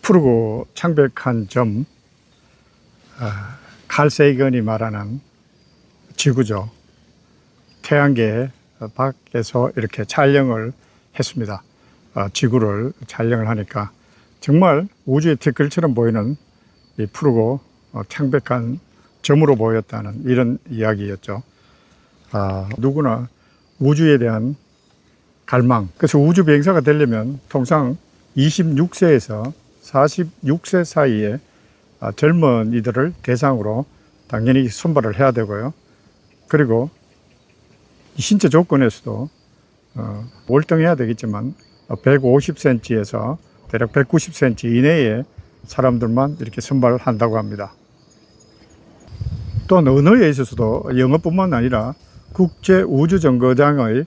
푸르고 창백한 점, 칼 세이건이 말하는 지구죠. 태양계 밖에서 이렇게 촬영을 했습니다. 지구를 촬영을 하니까 정말 우주의 티끌처럼 보이는 이 푸르고 창백한 점으로 보였다는 이런 이야기였죠. 누구나 우주에 대한 갈망, 그래서 우주 비행사가 되려면 통상 26세에서 46세 사이에 젊은이들을 대상으로 당연히 선발을 해야 되고요. 그리고 신체 조건에서도 월등해야 되겠지만 150cm에서 대략 190cm 이내의 사람들만 이렇게 선발을 한다고 합니다. 또한 언어에 있어서도 영어뿐만 아니라 국제우주정거장의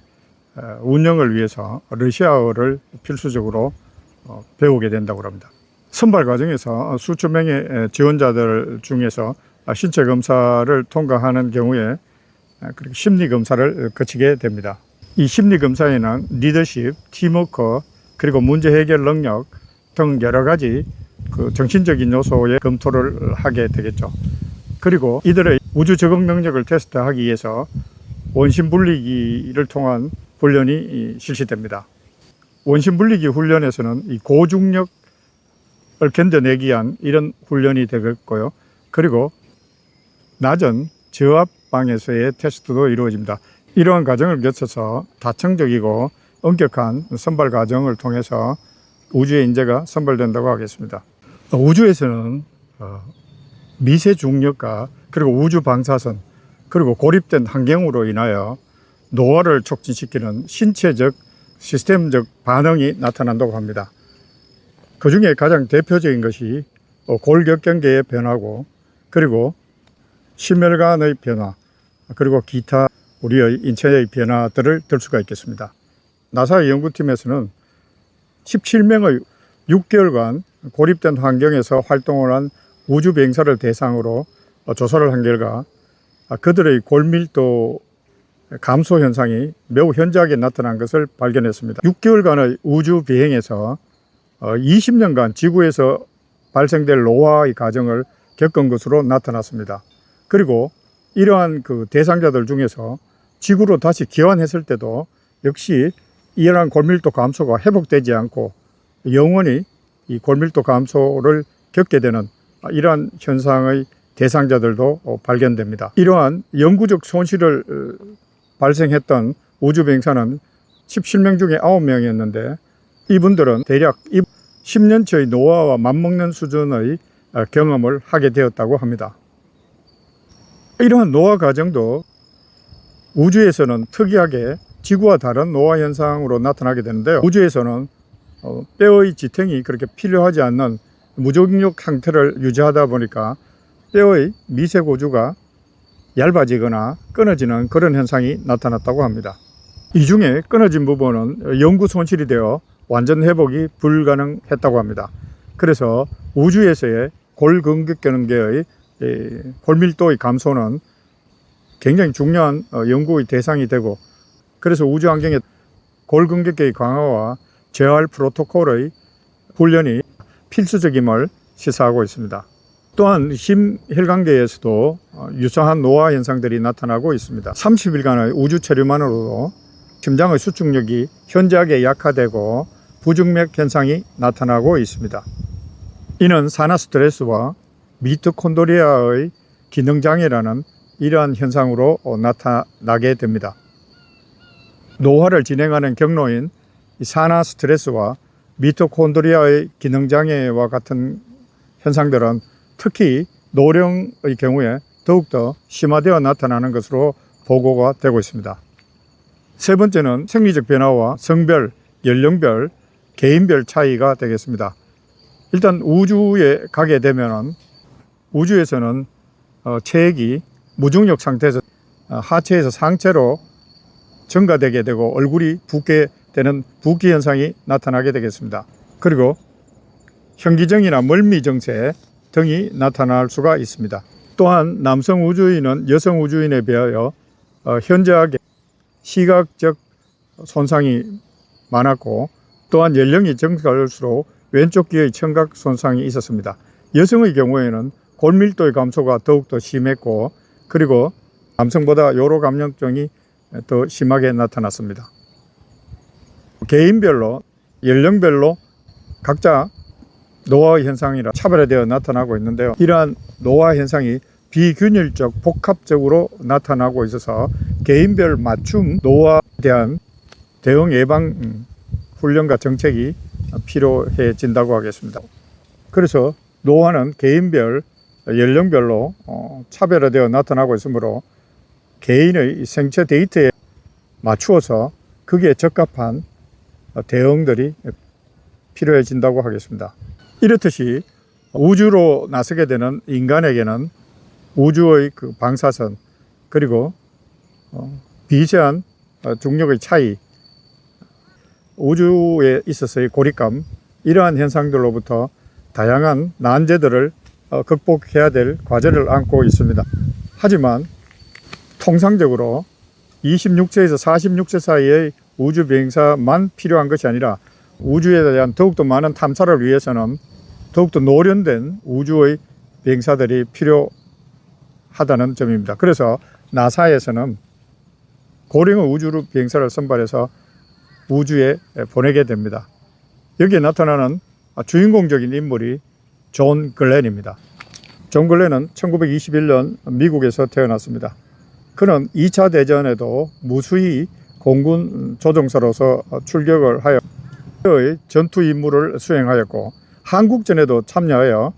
운영을 위해서 러시아어를 필수적으로 배우게 된다고 합니다. 선발 과정에서 수천 명의 지원자들 중에서 신체 검사를 통과하는 경우에 심리 검사를 거치게 됩니다. 이 심리 검사에는 리더십, 팀워크, 그리고 문제 해결 능력 등 여러 가지 정신적인 요소의 검토를 하게 되겠죠. 그리고 이들의 우주 적응 능력을 테스트하기 위해서 원심 분리기를 통한 훈련이 실시됩니다. 원심 분리기 훈련에서는 이 고중력을 견뎌내기 위한 이런 훈련이 되겠고요. 그리고 낮은 저압방에서의 테스트도 이루어집니다. 이러한 과정을 거쳐서 다층적이고 엄격한 선발 과정을 통해서 우주의 인재가 선발된다고 하겠습니다. 우주에서는 미세 중력과 그리고 우주 방사선 그리고 고립된 환경으로 인하여 노화를 촉진시키는 신체적 시스템적 반응이 나타난다고 합니다. 그 중에 가장 대표적인 것이 골격경계의 변화고, 그리고 심혈관의 변화, 그리고 기타 우리의 인체의 변화들을 들 수가 있겠습니다. 나사의 연구팀에서는 17명의 6개월간 고립된 환경에서 활동을 한 우주 비행사를 대상으로 조사를 한 결과 그들의 골밀도 감소 현상이 매우 현저하게 나타난 것을 발견했습니다. 6개월간의 우주 비행에서 20년간 지구에서 발생될 노화의 과정을 겪은 것으로 나타났습니다. 그리고 이러한 대상자들 중에서 지구로 다시 귀환했을 때도 역시 이러한 골밀도 감소가 회복되지 않고 영원히 이 골밀도 감소를 겪게 되는 이러한 현상의 대상자들도 발견됩니다. 이러한 영구적 손실을 발생했던 우주 비행사는 17명 중에 9명이었는데 이분들은 대략 10년치의 노화와 맞먹는 수준의 경험을 하게 되었다고 합니다. 이러한 노화 과정도 우주에서는 특이하게 지구와 다른 노화 현상으로 나타나게 되는데요. 우주에서는 뼈의 지탱이 그렇게 필요하지 않는 무중력 상태를 유지하다 보니까 뼈의 미세 고주가 얇아지거나 끊어지는 그런 현상이 나타났다고 합니다. 이 중에 끊어진 부분은 영구 손실이 되어 완전 회복이 불가능했다고 합니다. 그래서 우주에서의 골근격계의 골밀도의 감소는 굉장히 중요한 연구의 대상이 되고, 그래서 우주 환경의 골근격계의 강화와 재활 프로토콜의 훈련이 필수적임을 시사하고 있습니다. 또한 심혈관계에서도 유사한 노화 현상들이 나타나고 있습니다. 30일간의 우주 체류만으로도 심장의 수축력이 현저하게 약화되고 부중맥 현상이 나타나고 있습니다. 이는 산화 스트레스와 미토콘드리아의 기능장애라는 이러한 현상으로 나타나게 됩니다. 노화를 진행하는 경로인 산화 스트레스와 미토콘드리아의 기능장애와 같은 현상들은 특히 노령의 경우에 더욱더 심화되어 나타나는 것으로 보고가 되고 있습니다. 세 번째는 생리적 변화와 성별, 연령별, 개인별 차이가 되겠습니다. 일단 우주에 가게 되면 우주에서는 체액이 무중력 상태에서 하체에서 상체로 증가되게 되고 얼굴이 붓게 되는 붓기 현상이 나타나게 되겠습니다. 그리고 현기증이나 멀미 증세 등이 나타날 수가 있습니다. 또한 남성 우주인은 여성 우주인에 비하여 현저하게 시각적 손상이 많았고, 또한 연령이 증가할수록 왼쪽 귀의 청각 손상이 있었습니다. 여성의 경우에는 골밀도의 감소가 더욱더 심했고, 그리고 남성보다 요로 감염증이 더 심하게 나타났습니다. 개인별로, 연령별로 각자 노화 현상이라 차별화되어 나타나고 있는데요. 이러한 노화 현상이 비균일적 복합적으로 나타나고 있어서 개인별 맞춤 노화에 대한 대응 예방 훈련과 정책이 필요해진다고 하겠습니다. 그래서 노화는 개인별, 연령별로 차별화되어 나타나고 있으므로 개인의 생체 데이터에 맞추어서 거기에 적합한 대응들이 필요해진다고 하겠습니다. 이렇듯이 우주로 나서게 되는 인간에게는 우주의 그 방사선, 그리고 미세한 중력의 차이, 우주에 있어서의 고립감, 이러한 현상들로부터 다양한 난제들을 극복해야 될 과제를 안고 있습니다. 하지만 통상적으로 26세에서 46세 사이의 우주 비행사만 필요한 것이 아니라 우주에 대한 더욱더 많은 탐사를 위해서는 더욱더 노련된 우주의 비행사들이 필요하다는 점입니다. 그래서 나사에서는 고령의 우주 비행사를 선발해서 우주에 보내게 됩니다. 여기에 나타나는 주인공적인 인물이 존 글렌입니다. 존 글렌은 1921년 미국에서 태어났습니다. 그는 2차 대전에도 무수히 공군 조종사로서 출격을 하여 전투 임무를 수행하였고, 한국전에도 참여하여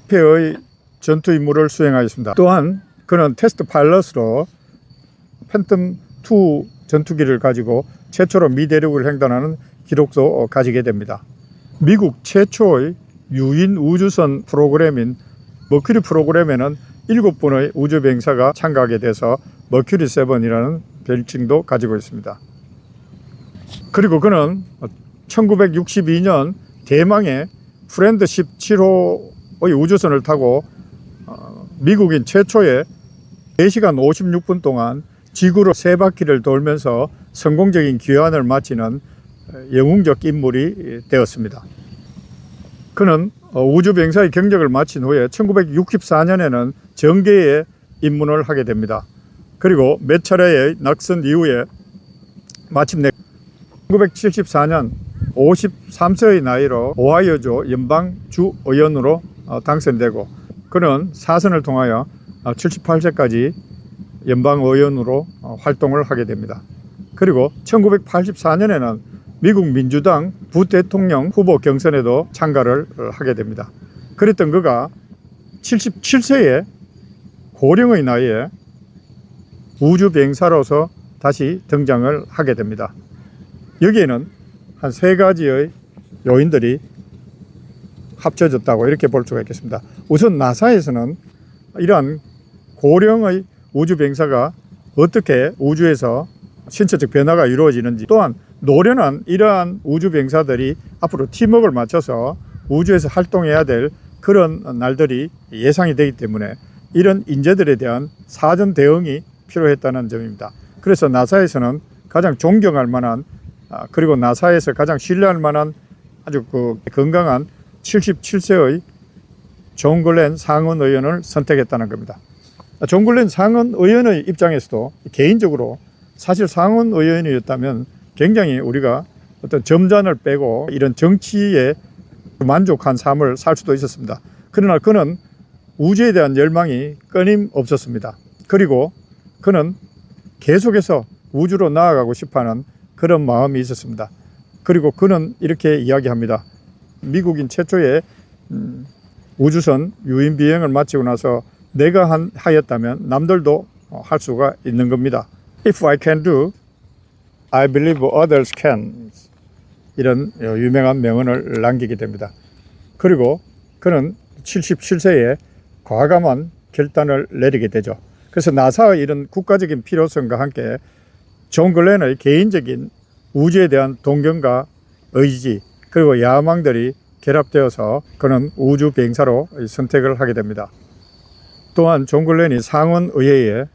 폐의 전투 임무를 수행하였습니다. 또한 그는 테스트 파일럿으로 팬텀2 전투기를 가지고 최초로 미 대륙을 횡단하는 기록도 가지게 됩니다. 미국 최초의 유인 우주선 프로그램인 머큐리 프로그램에는 7분의 우주 비행사가 참가하게 돼서 머큐리 7이라는 별칭도 가지고 있습니다. 그리고 그는 1962년 대망의 프렌드 17호의 우주선을 타고 미국인 최초의 4시간 56분 동안 지구로 3바퀴를 돌면서 성공적인 귀환을 마치는 영웅적 인물이 되었습니다. 그는 우주비행사의 경력을 마친 후에 1964년에는 정계에 입문을 하게 됩니다. 그리고 몇 차례의 낙선 이후에 마침내 1974년 53세의 나이로 오하이오주 연방주 의원으로 당선되고, 그는 사선을 통하여 78세까지 연방의원으로 활동을 하게 됩니다. 그리고 1984년에는 미국 민주당 부대통령 후보 경선에도 참가를 하게 됩니다. 그랬던 그가 77세의 고령의 나이에 우주비행사로서 다시 등장을 하게 됩니다. 여기에는 한 3가지의 요인들이 합쳐졌다고 이렇게 볼 수가 있겠습니다. 우선 나사에서는 이러한 고령의 우주비행사가 어떻게 우주에서 신체적 변화가 이루어지는지, 또한 노련한 이러한 우주비행사들이 앞으로 팀워크를 맞춰서 우주에서 활동해야 될 그런 날들이 예상이 되기 때문에 이런 인재들에 대한 사전 대응이 필요했다는 점입니다. 그래서 나사에서는 가장 존경할 만한, 그리고 나사에서 가장 신뢰할 만한 아주 건강한 77세의 존 글렌 상원 의원을 선택했다는 겁니다. 존 글렌 상원 의원의 입장에서도 개인적으로 사실 상원 의원이었다면 굉장히 우리가 어떤 점잔을 빼고 이런 정치에 만족한 삶을 살 수도 있었습니다. 그러나 그는 우주에 대한 열망이 끊임없었습니다. 그리고 그는 계속해서 우주로 나아가고 싶어하는 그런 마음이 있었습니다. 그리고 그는 이렇게 이야기합니다. 미국인 최초의 우주선 유인 비행을 마치고 나서 내가 하였다면 남들도 할 수가 있는 겁니다. If I can do, I believe others can. 이런 유명한 명언을 남기게 됩니다. 그리고 그는 77세에 과감한 결단을 내리게 되죠. 그래서 나사의 이런 국가적인 필요성과 함께 존 글렌의 개인적인 우주에 대한 동경과 의지, 그리고 야망들이 결합되어서 그는 우주 비행사로 선택을 하게 됩니다. 또한 존 글렌이 상원의회의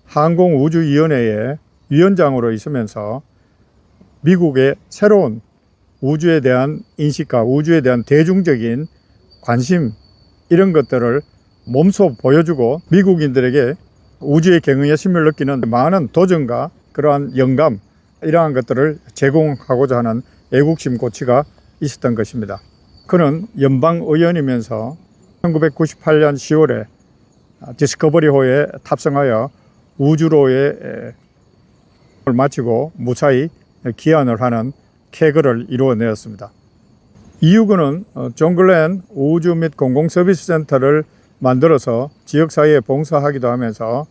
항공우주위원회의 위원장으로 있으면서 미국의 새로운 우주에 대한 인식과 우주에 대한 대중적인 관심, 이런 것들을 몸소 보여주고 미국인들에게 우주의 경외의 심을 느끼는 많은 도전과 그러한 영감, 이러한 것들을 제공하고자 하는 애국심 고취가 있었던 것입니다. 그는 연방의원이면서 1998년 10월에 디스커버리호에 탑승하여 우주로의 마치고 무사히 귀환을 하는 쾌거를 이루어내었습니다. 이후 그는 존 글렌 우주 및 공공서비스 센터를 만들어서 지역사회에 봉사하기도 하면서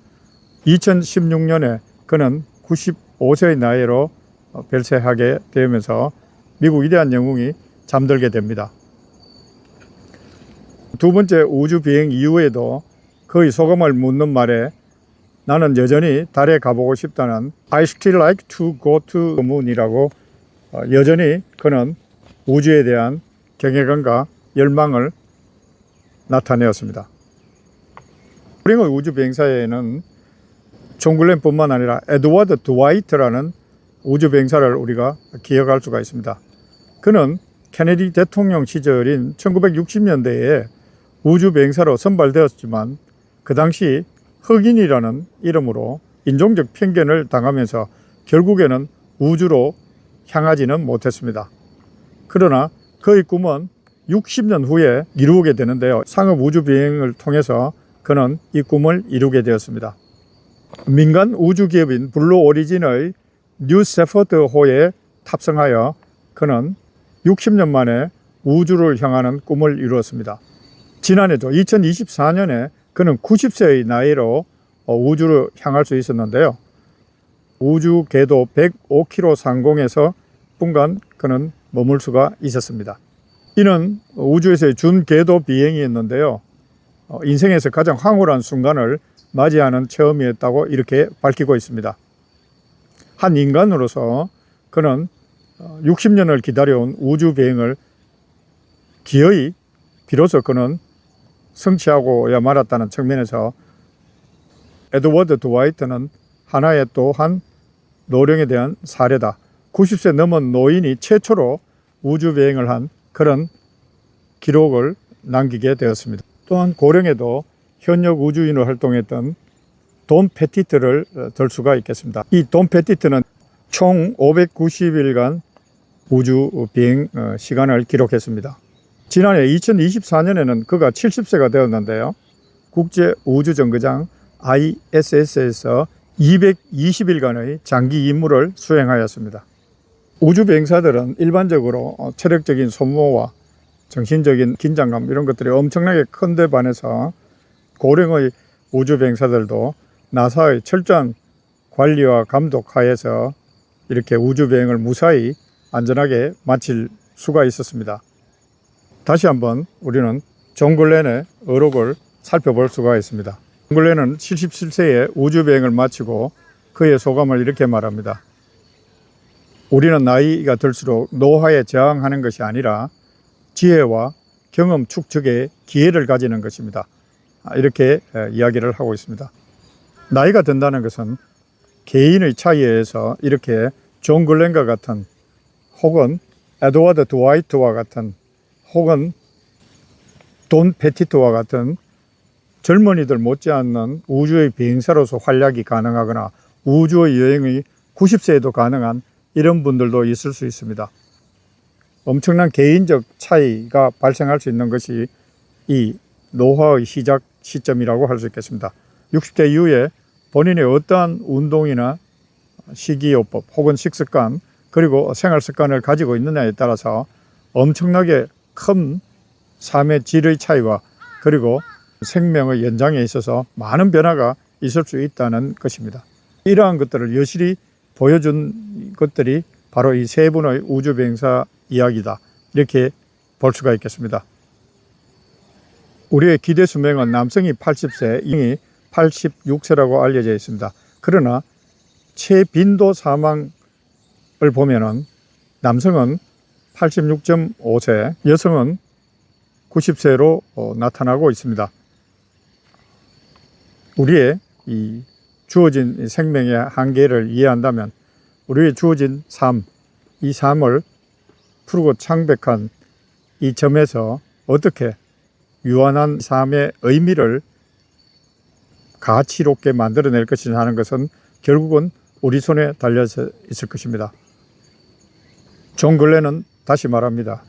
2016년에 그는 95세의 나이로 별세하게 되면서 미국 위대한 영웅이 잠들게 됩니다. 두 번째 우주 비행 이후에도 그의 소감을 묻는 말에 나는 여전히 달에 가보고 싶다는 I still like to go to the moon 이라고 여전히 그는 우주에 대한 경외감과 열망을 나타내었습니다. 스프링의 우주 비행사에는 존 글렌뿐만 아니라 에드워드 드와이트라는 우주 비행사를 우리가 기억할 수가 있습니다. 그는 케네디 대통령 시절인 1960년대에 우주 비행사로 선발되었지만 그 당시 흑인이라는 이름으로 인종적 편견을 당하면서 결국에는 우주로 향하지는 못했습니다. 그러나 그의 꿈은 60년 후에 이루게 되는데요. 상업 우주 비행을 통해서 그는 이 꿈을 이루게 되었습니다. 민간 우주 기업인 블루 오리진의 뉴 세퍼드호에 탑승하여 그는 60년 만에 우주를 향하는 꿈을 이루었습니다. 지난해죠. 2024년에 그는 90세의 나이로 우주를 향할 수 있었는데요. 우주 궤도 105km 상공에서 분간 그는 머물 수가 있었습니다. 이는 우주에서의 준궤도 비행이었는데요. 인생에서 가장 황홀한 순간을 맞이하는 체험이었다고 이렇게 밝히고 있습니다. 한 인간으로서 그는 60년을 기다려온 우주 비행을 기어이 비로소 그는 성취하고야 말았다는 측면에서 에드워드 드와이트는 하나의 또한 노령에 대한 사례다. 90세 넘은 노인이 최초로 우주 비행을 한 그런 기록을 남기게 되었습니다. 또한 고령에도 현역 우주인으로 활동했던 돈 패티트를 들 수가 있겠습니다. 이 돈 패티트는 총 590일간 우주 비행 시간을 기록했습니다. 지난해 2024년에는 그가 70세가 되었는데요. 국제우주정거장 ISS에서 220일간의 장기 임무를 수행하였습니다. 우주 비행사들은 일반적으로 체력적인 소모와 정신적인 긴장감 이런 것들이 엄청나게 큰데 반해서 고령의 우주 비행사들도 나사의 철저한 관리와 감독 하에서 이렇게 우주 비행을 무사히 안전하게 마칠 수가 있었습니다. 다시 한번 우리는 존 글렌의 어록을 살펴볼 수가 있습니다. 존 글렌은 77세에 우주 비행을 마치고 그의 소감을 이렇게 말합니다. 우리는 나이가 들수록 노화에 저항하는 것이 아니라 지혜와 경험 축적의 기회를 가지는 것입니다. 이렇게 이야기를 하고 있습니다. 나이가 든다는 것은 개인의 차이에 의해서 이렇게 존 글렌과 같은 혹은 에드워드 드와이트와 같은 혹은 돈 패티트와 같은 젊은이들 못지않는 우주의 비행사로서 활약이 가능하거나 우주의 여행이 90세에도 가능한 이런 분들도 있을 수 있습니다. 엄청난 개인적 차이가 발생할 수 있는 것이 이 노화의 시작 시점이라고 할 수 있겠습니다. 60대 이후에 본인의 어떠한 운동이나 식이요법 혹은 식습관 그리고 생활습관을 가지고 있느냐에 따라서 엄청나게 큰 삶의 질의 차이와 그리고 생명의 연장에 있어서 많은 변화가 있을 수 있다는 것입니다. 이러한 것들을 여실히 보여준 것들이 바로 이 세 분의 우주비행사 이야기다. 이렇게 볼 수가 있겠습니다. 우리의 기대 수명은 남성이 80세, 여성이 86세라고 알려져 있습니다. 그러나 최빈도 사망을 보면은 남성은 86.5세, 여성은 90세로 나타나고 있습니다. 우리의 이 주어진 생명의 한계를 이해한다면 우리의 주어진 삶, 이 삶을 푸르고 창백한 이 점에서 어떻게 유한한 삶의 의미를 가치롭게 만들어낼 것이냐 하는 것은 결국은 우리 손에 달려 있을 것입니다. 존 글렌은 다시 말합니다.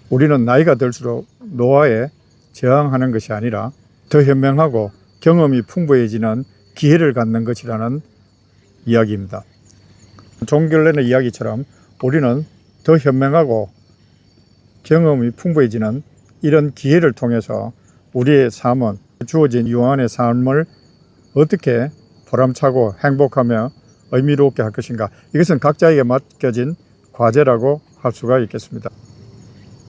우리는 나이가 들수록 노화에 저항하는 것이 아니라 더 현명하고 경험이 풍부해지는 기회를 갖는 것이라는 이야기입니다. 존 글렌의 이야기처럼 우리는 더 현명하고 경험이 풍부해지는 이런 기회를 통해서 우리의 삶은 주어진 유한의 삶을 어떻게 보람차고 행복하며 의미롭게 할 것인가, 이것은 각자에게 맡겨진 과제라고 할 수가 있겠습니다.